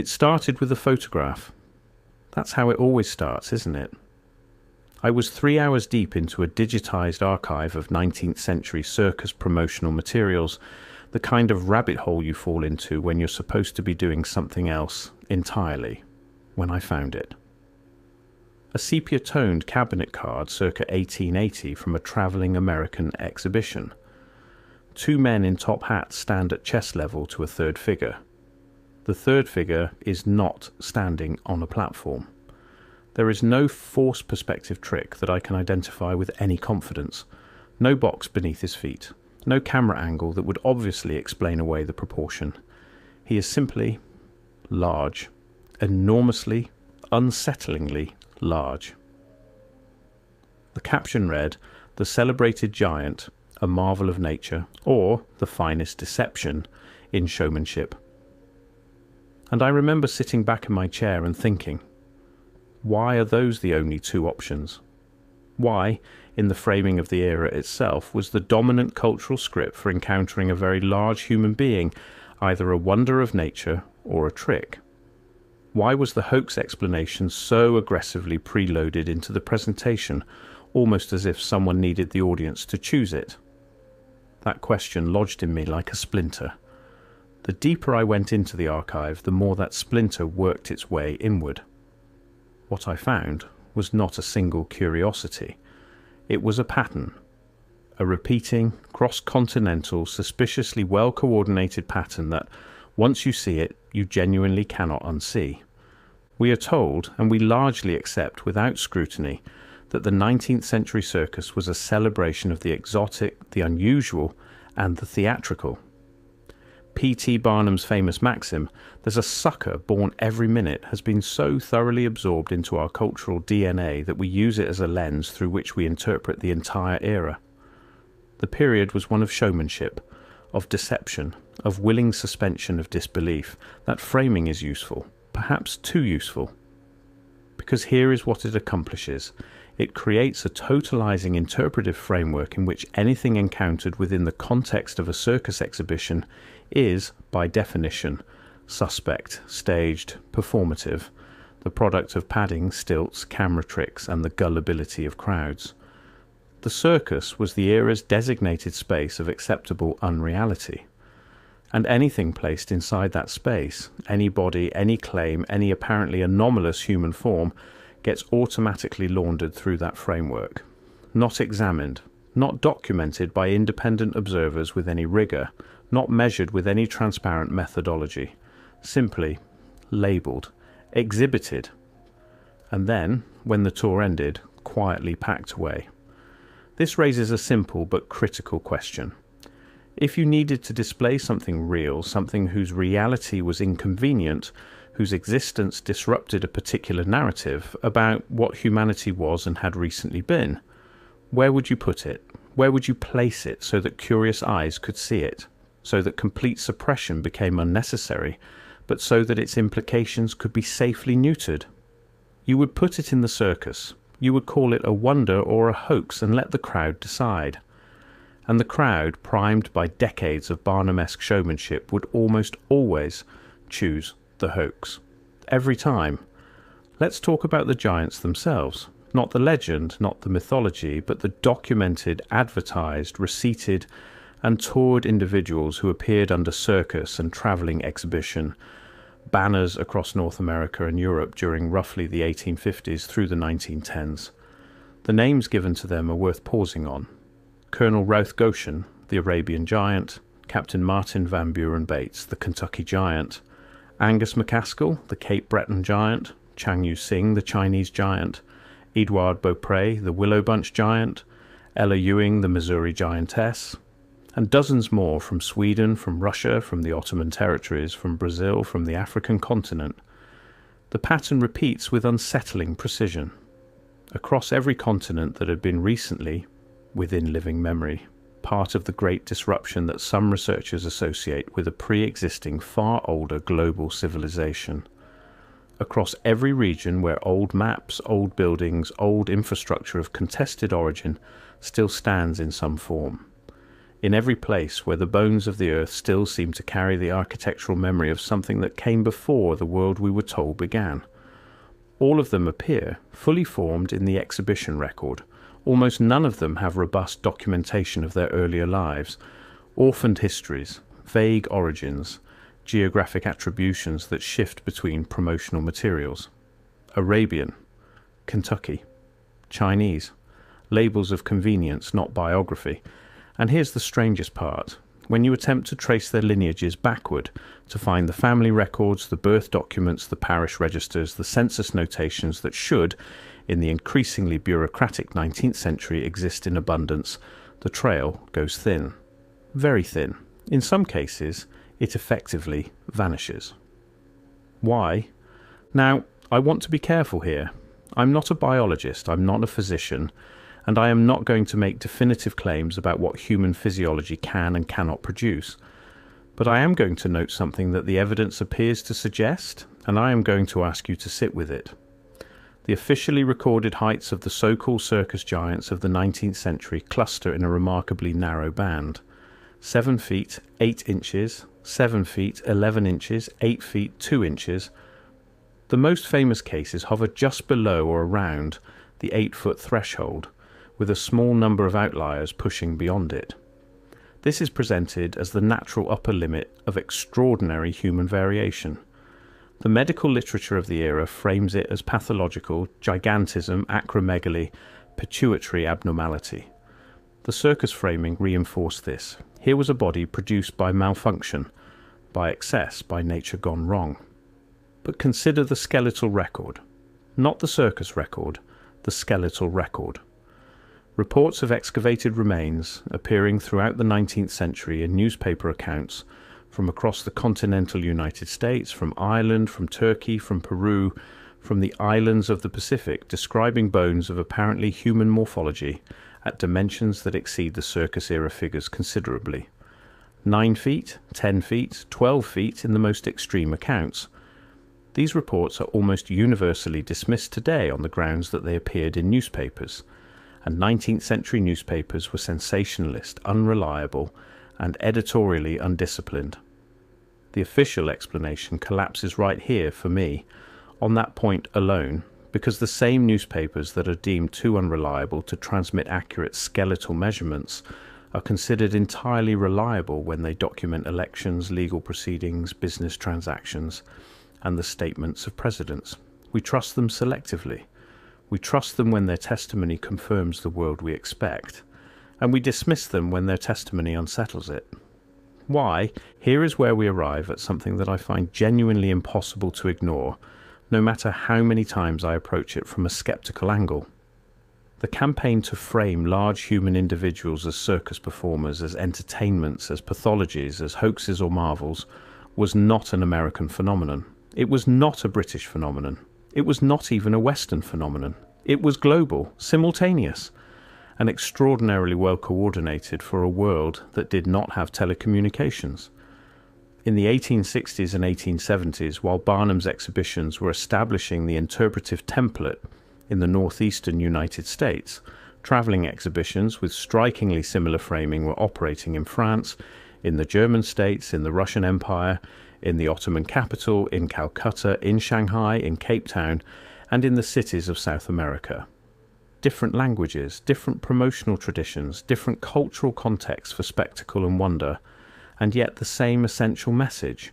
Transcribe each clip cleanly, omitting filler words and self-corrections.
It started with a photograph. That's how it always starts, isn't it? I was 3 hours deep into a digitized archive of 19th century circus promotional materials, the kind of rabbit hole you fall into when you're supposed to be doing something else entirely, when I found it. A sepia-toned cabinet card circa 1880 from a travelling American exhibition. 2 men in top hats stand at chest level to a third figure. The third figure is not standing on a platform. There is no force perspective trick that I can identify with any confidence. No box beneath his feet. No camera angle that would obviously explain away the proportion. He is simply large. Enormously, unsettlingly large. The caption read, "The celebrated giant, a marvel of nature, or the finest deception in showmanship." And I remember sitting back in my chair and thinking, why are those the only 2 options? Why, in the framing of the era itself, was the dominant cultural script for encountering a very large human being either a wonder of nature or a trick? Why was the hoax explanation so aggressively preloaded into the presentation, almost as if someone needed the audience to choose it? That question lodged in me like a splinter. The deeper I went into the archive, the more that splinter worked its way inward. What I found was not a single curiosity. It was a pattern. A repeating, cross-continental, suspiciously well-coordinated pattern that, once you see it, you genuinely cannot unsee. We are told, and we largely accept without scrutiny, that the 19th century circus was a celebration of the exotic, the unusual, and the theatrical. P.T. Barnum's famous maxim, "There's a sucker born every minute," has been so thoroughly absorbed into our cultural DNA that we use it as a lens through which we interpret the entire era. The period was one of showmanship, of deception, of willing suspension of disbelief. That framing is useful, perhaps too useful. Because here is what it accomplishes. It creates a totalizing interpretive framework in which anything encountered within the context of a circus exhibition is, by definition, suspect, staged, performative, the product of padding, stilts, camera tricks, and the gullibility of crowds. The circus was the era's designated space of acceptable unreality. And anything placed inside that space, any body, any claim, any apparently anomalous human form, gets automatically laundered through that framework. Not examined, not documented by independent observers with any rigour, not measured with any transparent methodology. Simply labelled, exhibited, and then, when the tour ended, quietly packed away. This raises a simple but critical question. If you needed to display something real, something whose reality was inconvenient, whose existence disrupted a particular narrative about what humanity was and had recently been, where would you put it? Where would you place it so that curious eyes could see it, so that complete suppression became unnecessary, but so that its implications could be safely neutered? You would put it in the circus. You would call it a wonder or a hoax and let the crowd decide. And the crowd, primed by decades of Barnum-esque showmanship, would almost always choose the hoax. Every time. Let's talk about the giants themselves. Not the legend, not the mythology, but the documented, advertised, receipted, and toured individuals who appeared under circus and travelling exhibition banners across North America and Europe during roughly the 1850s through the 1910s. The names given to them are worth pausing on. Colonel Routh Goshen, the Arabian Giant; Captain Martin Van Buren Bates, the Kentucky Giant; Angus McCaskill, the Cape Breton Giant; Chang Yu Sing, the Chinese Giant; Edouard Beaupré, the Willow Bunch Giant; Ella Ewing, the Missouri Giantess; and dozens more from Sweden, from Russia, from the Ottoman territories, from Brazil, from the African continent. The pattern repeats with unsettling precision across every continent that had been recently, within living memory, part of the great disruption that some researchers associate with a pre-existing, far older global civilization. Across every region where old maps, old buildings, old infrastructure of contested origin still stands in some form. in every place where the bones of the earth still seem to carry the architectural memory of something that came before the world we were told began. All of them appear fully formed in the exhibition record. Almost none of them have robust documentation of their earlier lives, orphaned histories, vague origins, geographic attributions that shift between promotional materials. Arabian, Kentucky, Chinese, labels of convenience, not biography. And here's the strangest part. When you attempt to trace their lineages backward, to find the family records, the birth documents, the parish registers, the census notations that should, in the increasingly bureaucratic 19th century, exist in abundance, the trail goes thin. Very thin. In some cases, it effectively vanishes. Why? Now, I want to be careful here. I'm not a biologist, I'm not a physician, and I am not going to make definitive claims about what human physiology can and cannot produce. But I am going to note something that the evidence appears to suggest, and I am going to ask you to sit with it. The officially recorded heights of the so-called circus giants of the 19th century cluster in a remarkably narrow band. 7 feet 8 inches, 7 feet 11 inches, 8 feet 2 inches. The most famous cases hover just below or around the 8-foot threshold, with a small number of outliers pushing beyond it. This is presented as the natural upper limit of extraordinary human variation. The medical literature of the era frames it as pathological gigantism, acromegaly, pituitary abnormality. The circus framing reinforced this. Here was a body produced by malfunction, by excess, by nature gone wrong. But consider the skeletal record. Not the circus record, the skeletal record. Reports of excavated remains appearing throughout the 19th century in newspaper accounts from across the continental United States, from Ireland, from Turkey, from Peru, from the islands of the Pacific, describing bones of apparently human morphology at dimensions that exceed the circus-era figures considerably. 9 feet, 10 feet, 12 feet in the most extreme accounts. These reports are almost universally dismissed today on the grounds that they appeared in newspapers, and 19th century newspapers were sensationalist, unreliable, and editorially undisciplined. The official explanation collapses right here for me, on that point alone, because the same newspapers that are deemed too unreliable to transmit accurate skeletal measurements are considered entirely reliable when they document elections, legal proceedings, business transactions, and the statements of presidents. We trust them selectively. We trust them when their testimony confirms the world we expect, and we dismiss them when their testimony unsettles it. Why? Here is where we arrive at something that I find genuinely impossible to ignore, no matter how many times I approach it from a skeptical angle. The campaign to frame large human individuals as circus performers, as entertainments, as pathologies, as hoaxes or marvels, was not an American phenomenon. It was not a British phenomenon. It was not even a Western phenomenon. It was global, simultaneous, and extraordinarily well coordinated for a world that did not have telecommunications. In the 1860s and 1870s, while Barnum's exhibitions were establishing the interpretive template in the northeastern United States, travelling exhibitions with strikingly similar framing were operating in France, in the German states, in the Russian Empire, in the Ottoman capital, in Calcutta, in Shanghai, in Cape Town, and in the cities of South America. Different languages, different promotional traditions, different cultural contexts for spectacle and wonder, and yet the same essential message,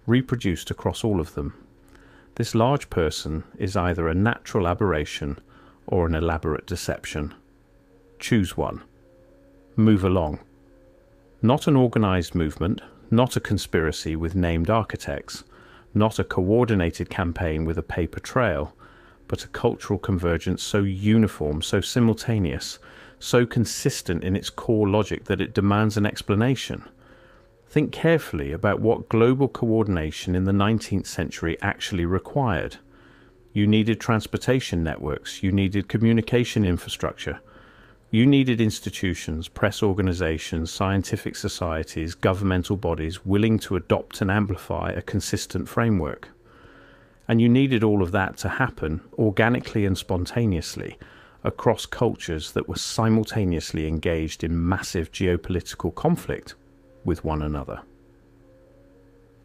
reproduced across all of them. This large person is either a natural aberration or an elaborate deception. Choose one. Move along. Not an organized movement, not a conspiracy with named architects, not a coordinated campaign with a paper trail, but a cultural convergence so uniform, so simultaneous, so consistent in its core logic that it demands an explanation. Think carefully about what global coordination in the 19th century actually required. You needed transportation networks, you needed communication infrastructure, you needed institutions, press organizations, scientific societies, governmental bodies willing to adopt and amplify a consistent framework. And you needed all of that to happen organically and spontaneously across cultures that were simultaneously engaged in massive geopolitical conflict with one another.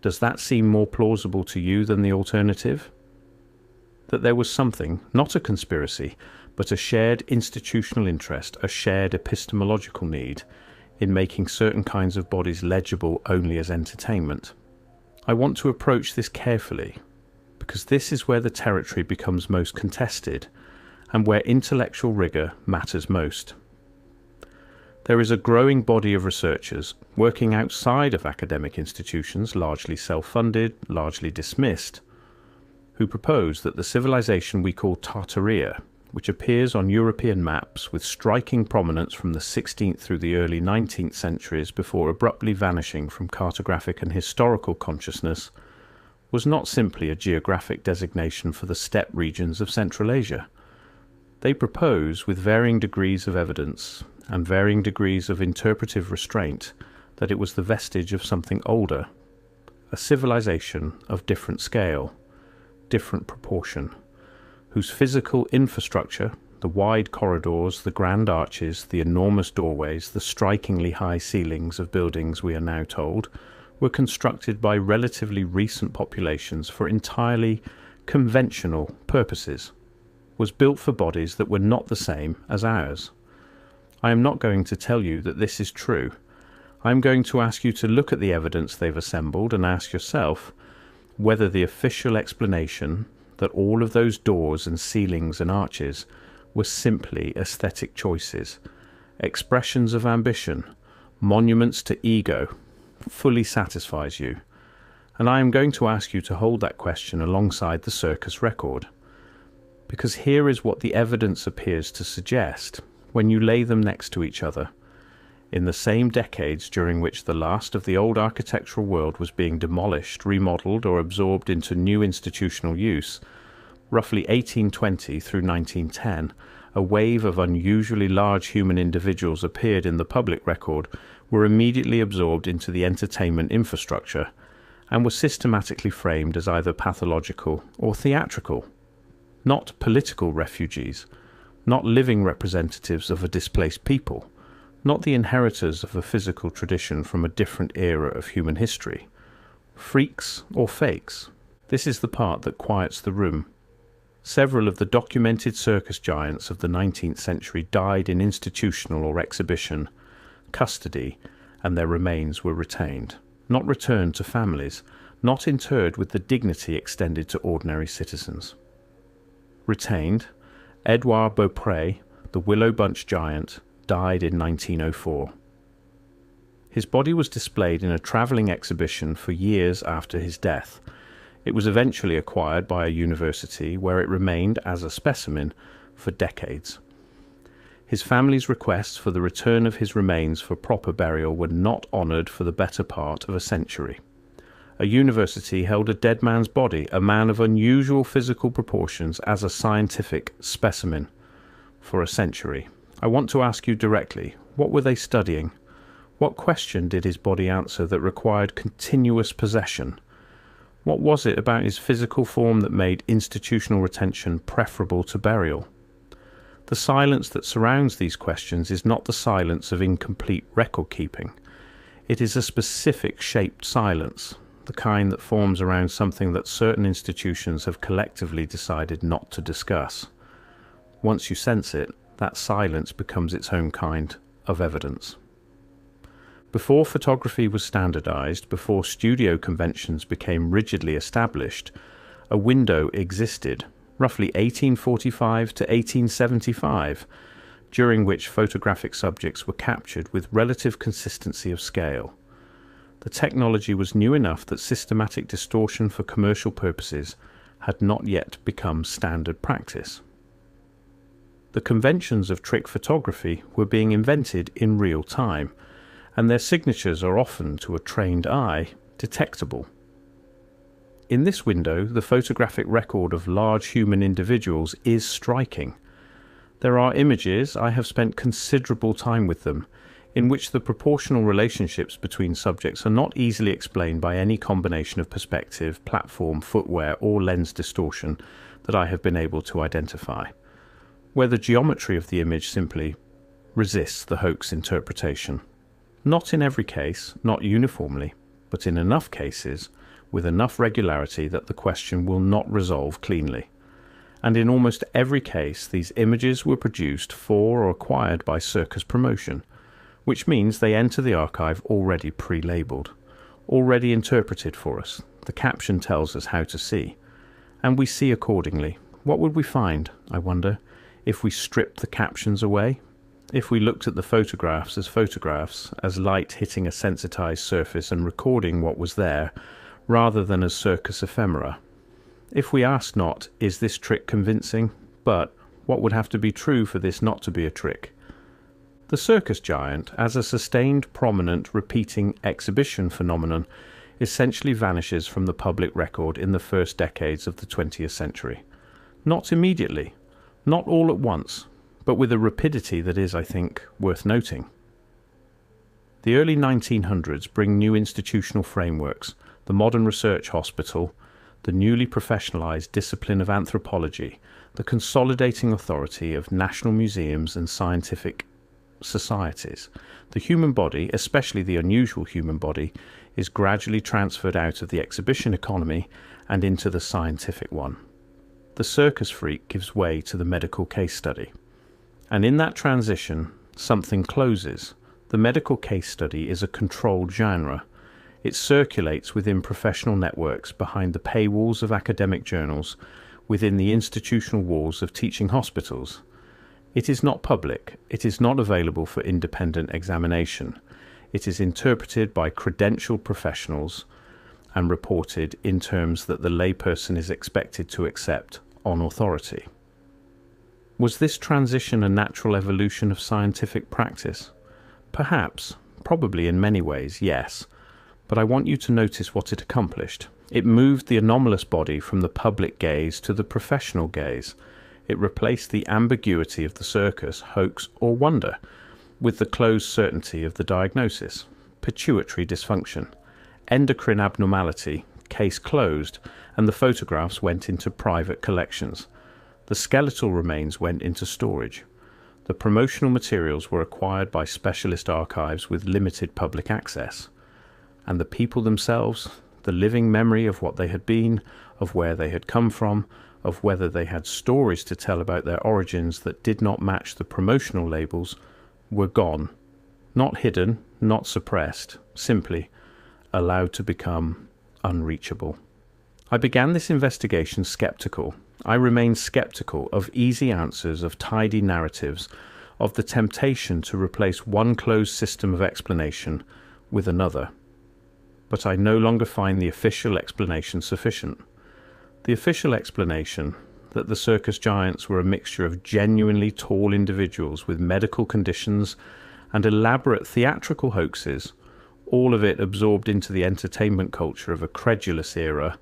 Does that seem more plausible to you than the alternative? That there was something, not a conspiracy, but a shared institutional interest, a shared epistemological need, in making certain kinds of bodies legible only as entertainment. I want to approach this carefully, because this is where the territory becomes most contested, and where intellectual rigour matters most. There is a growing body of researchers working outside of academic institutions, largely self-funded, largely dismissed, who propose that the civilization we call Tartaria, which appears on European maps with striking prominence from the 16th through the early 19th centuries before abruptly vanishing from cartographic and historical consciousness, was not simply a geographic designation for the steppe regions of Central Asia. They propose, with varying degrees of evidence and varying degrees of interpretive restraint, that it was the vestige of something older, a civilization of different scale, different proportion, whose physical infrastructure, the wide corridors, the grand arches, the enormous doorways, the strikingly high ceilings of buildings, we are now told, were constructed by relatively recent populations for entirely conventional purposes, was built for bodies that were not the same as ours. I am not going to tell you that this is true. I am going to ask you to look at the evidence they've assembled and ask yourself whether the official explanation that all of those doors and ceilings and arches were simply aesthetic choices, expressions of ambition, monuments to ego, fully satisfies you. And I am going to ask you to hold that question alongside the circus record. Because here is what the evidence appears to suggest when you lay them next to each other. In the same decades during which the last of the old architectural world was being demolished, remodelled, or absorbed into new institutional use, roughly 1820 through 1910, a wave of unusually large human individuals appeared in the public record, were immediately absorbed into the entertainment infrastructure, and were systematically framed as either pathological or theatrical. Not political refugees, not living representatives of a displaced people, not the inheritors of a physical tradition from a different era of human history. Freaks or fakes. This is the part that quiets the room. Several of the documented circus giants of the 19th century died in institutional or exhibition, custody, and their remains were retained, not returned to families, not interred with the dignity extended to ordinary citizens. Retained, Edouard Beaupré, the Willow Bunch giant, died in 1904. His body was displayed in a travelling exhibition for years after his death. It was eventually acquired by a university where it remained as a specimen for decades. His family's requests for the return of his remains for proper burial were not honoured for the better part of a century. A university held a dead man's body, a man of unusual physical proportions, as a scientific specimen for a century. I want to ask you directly, what were they studying? What question did his body answer that required continuous possession? What was it about his physical form that made institutional retention preferable to burial? The silence that surrounds these questions is not the silence of incomplete record-keeping. It is a specific shaped silence, the kind that forms around something that certain institutions have collectively decided not to discuss. Once you sense it, that silence becomes its own kind of evidence. Before photography was standardized, before studio conventions became rigidly established, a window existed, roughly 1845 to 1875, during which photographic subjects were captured with relative consistency of scale. The technology was new enough that systematic distortion for commercial purposes had not yet become standard practice. The conventions of trick photography were being invented in real time, and their signatures are often, to a trained eye, detectable. In this window, the photographic record of large human individuals is striking. There are images, I have spent considerable time with them, in which the proportional relationships between subjects are not easily explained by any combination of perspective, platform, footwear, or lens distortion that I have been able to identify. where the geometry of the image simply resists the hoax interpretation. Not in every case, not uniformly, but in enough cases, with enough regularity that the question will not resolve cleanly. And in almost every case, these images were produced for or acquired by Circus Promotion, which means they enter the archive already pre-labelled, already interpreted for us. The caption tells us how to see, and we see accordingly. What would we find, I wonder, if we stripped the captions away? If we looked at the photographs, as light hitting a sensitized surface and recording what was there, rather than as circus ephemera? If we asked not, is this trick convincing? But what would have to be true for this not to be a trick? The circus giant, as a sustained, prominent, repeating exhibition phenomenon, essentially vanishes from the public record in the first decades of the 20th century. Not immediately, not all at once, but with a rapidity that is, I think, worth noting. The early 1900s bring new institutional frameworks, the modern research hospital, the newly professionalized discipline of anthropology, the consolidating authority of national museums and scientific societies. The human body, especially the unusual human body, is gradually transferred out of the exhibition economy and into the scientific one. The circus freak gives way to the medical case study. And in that transition, something closes. The medical case study is a controlled genre. It circulates within professional networks, behind the paywalls of academic journals, within the institutional walls of teaching hospitals. It is not public. It is not available for independent examination. It is interpreted by credentialed professionals and reported in terms that the layperson is expected to accept on authority. Was this transition a natural evolution of scientific practice? Perhaps, probably in many ways, yes. But I want you to notice what it accomplished. It moved the anomalous body from the public gaze to the professional gaze. It replaced the ambiguity of the circus, hoax, or wonder with the closed certainty of the diagnosis. Pituitary dysfunction, endocrine abnormality, case closed, and the photographs went into private collections. The skeletal remains went into storage. The promotional materials were acquired by specialist archives with limited public access. And the people themselves, the living memory of what they had been, of where they had come from, of whether they had stories to tell about their origins that did not match the promotional labels, were gone. Not hidden, not suppressed, simply allowed to become unreachable. I began this investigation skeptical. I remained skeptical of easy answers, of tidy narratives, of the temptation to replace one closed system of explanation with another. But I no longer find the official explanation sufficient. The official explanation that the circus giants were a mixture of genuinely tall individuals with medical conditions and elaborate theatrical hoaxes, all of it absorbed into the entertainment culture of a credulous era,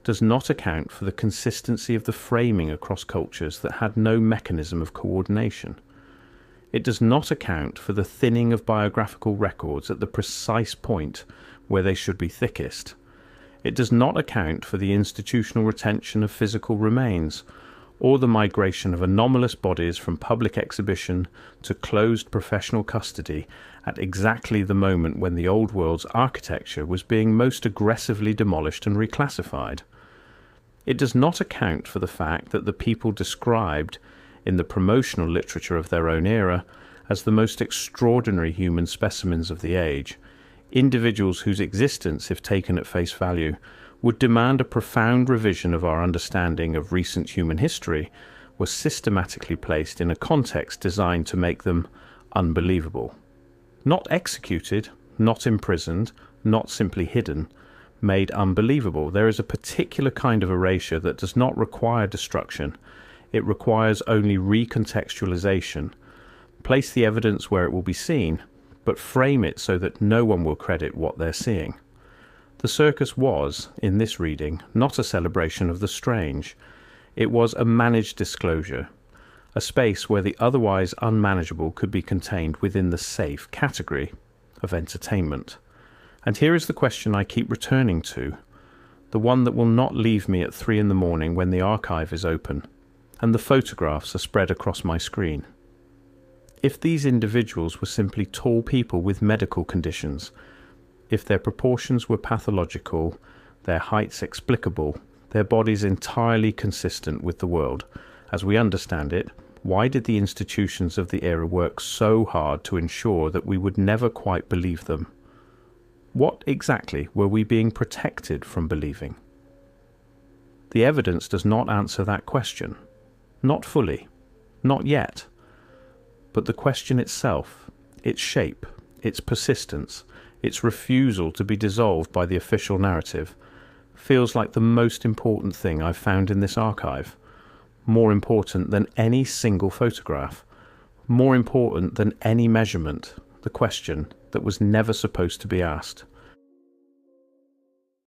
does not account for the consistency of the framing across cultures that had no mechanism of coordination. It does not account for the thinning of biographical records at the precise point where they should be thickest. It does not account for the institutional retention of physical remains, or the migration of anomalous bodies from public exhibition to closed professional custody at exactly the moment when the old world's architecture was being most aggressively demolished and reclassified. It does not account for the fact that the people described in the promotional literature of their own era as the most extraordinary human specimens of the age, individuals whose existence, if taken at face value, would demand a profound revision of our understanding of recent human history, were systematically placed in a context designed to make them unbelievable. Not executed, not imprisoned, not simply hidden, made unbelievable. There is a particular kind of erasure that does not require destruction. It requires only recontextualization. Place the evidence where it will be seen, but frame it so that no one will credit what they're seeing. The circus was, in this reading, not a celebration of the strange. It was a managed disclosure, a space where the otherwise unmanageable could be contained within the safe category of entertainment. And here is the question I keep returning to, the one that will not leave me at 3 a.m. when the archive is open. and the photographs are spread across my screen. If these individuals were simply tall people with medical conditions, if their proportions were pathological, their heights explicable, their bodies entirely consistent with the world, as we understand it, why did the institutions of the era work so hard to ensure that we would never quite believe them? What exactly were we being protected from believing? The evidence does not answer that question. Not fully. Not yet. But the question itself, its shape, its persistence, its refusal to be dissolved by the official narrative, feels like the most important thing I've found in this archive. More important than any single photograph. More important than any measurement. The question that was never supposed to be asked.